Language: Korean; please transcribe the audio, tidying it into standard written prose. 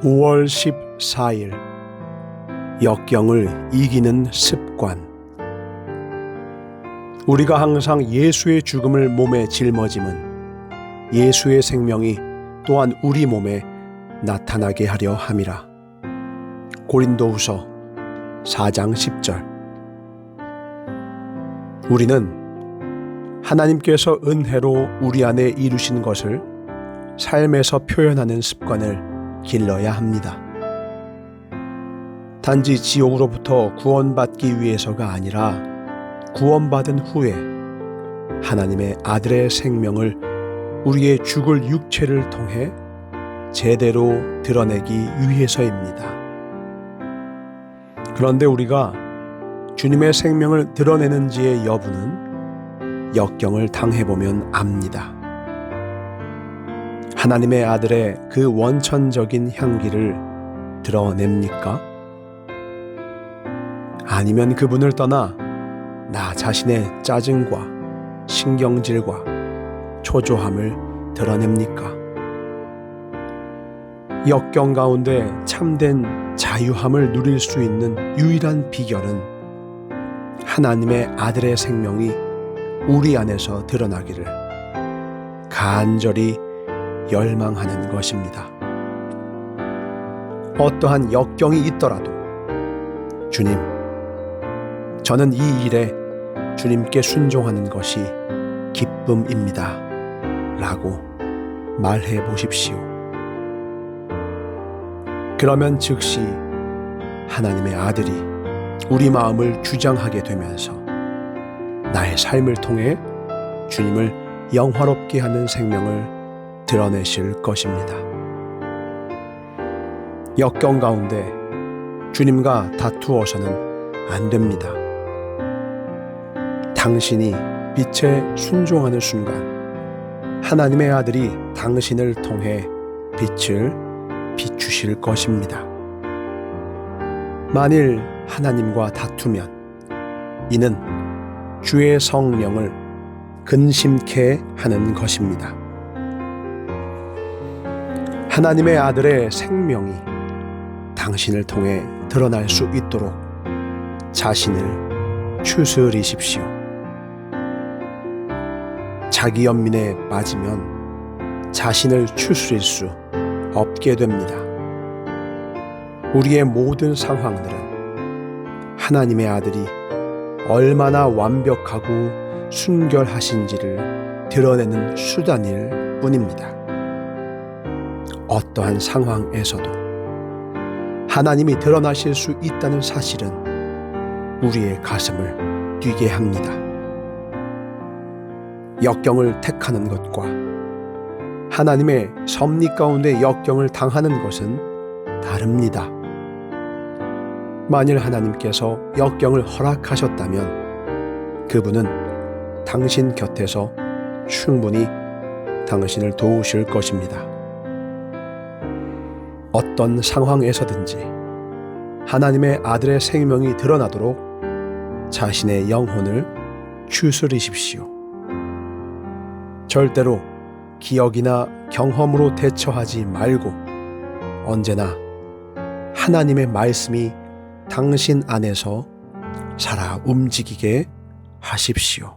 5월 14일 역경을 이기는 습관. 우리가 항상 예수의 죽음을 몸에 짊어짐은 예수의 생명이 또한 우리 몸에 나타나게 하려 함이라. 고린도후서 4장 10절. 우리는 하나님께서 은혜로 우리 안에 이루신 것을 삶에서 표현하는 습관을 길러야 합니다. 단지 지옥으로부터 구원받기 위해서가 아니라 구원받은 후에 하나님의 아들의 생명을 우리의 죽을 육체를 통해 제대로 드러내기 위해서입니다. 그런데 우리가 주님의 생명을 드러내는지의 여부는 역경을 당해보면 압니다. 하나님의 아들의 그 원천적인 향기를 드러냅니까? 아니면 그분을 떠나 나 자신의 짜증과 신경질과 초조함을 드러냅니까? 역경 가운데 참된 자유함을 누릴 수 있는 유일한 비결은 하나님의 아들의 생명이 우리 안에서 드러나기를 간절히 열망하는 것입니다. 어떠한 역경이 있더라도 주님, 저는 이 일에 주님께 순종하는 것이 기쁨입니다 라고 말해 보십시오. 그러면 즉시 하나님의 아들이 우리 마음을 주장하게 되면서 나의 삶을 통해 주님을 영화롭게 하는 생명을 드러내실 것입니다. 역경 가운데 주님과 다투어서는 안 됩니다. 당신이 빛에 순종하는 순간 하나님의 아들이 당신을 통해 빛을 비추실 것입니다. 만일 하나님과 다투면 이는 주의 성령을 근심케 하는 것입니다. 하나님의 아들의 생명이 당신을 통해 드러날 수 있도록 자신을 추스리십시오. 자기 연민에 빠지면 자신을 추스릴 수 없게 됩니다. 우리의 모든 상황들은 하나님의 아들이 얼마나 완벽하고 순결하신지를 드러내는 수단일 뿐입니다. 어떠한 상황에서도 하나님이 드러나실 수 있다는 사실은 우리의 가슴을 뛰게 합니다. 역경을 택하는 것과 하나님의 섭리 가운데 역경을 당하는 것은 다릅니다. 만일 하나님께서 역경을 허락하셨다면 그분은 당신 곁에서 충분히 당신을 도우실 것입니다. 어떤 상황에서든지 하나님의 아들의 생명이 드러나도록 자신의 영혼을 추스리십시오. 절대로 기억이나 경험으로 대처하지 말고 언제나 하나님의 말씀이 당신 안에서 살아 움직이게 하십시오.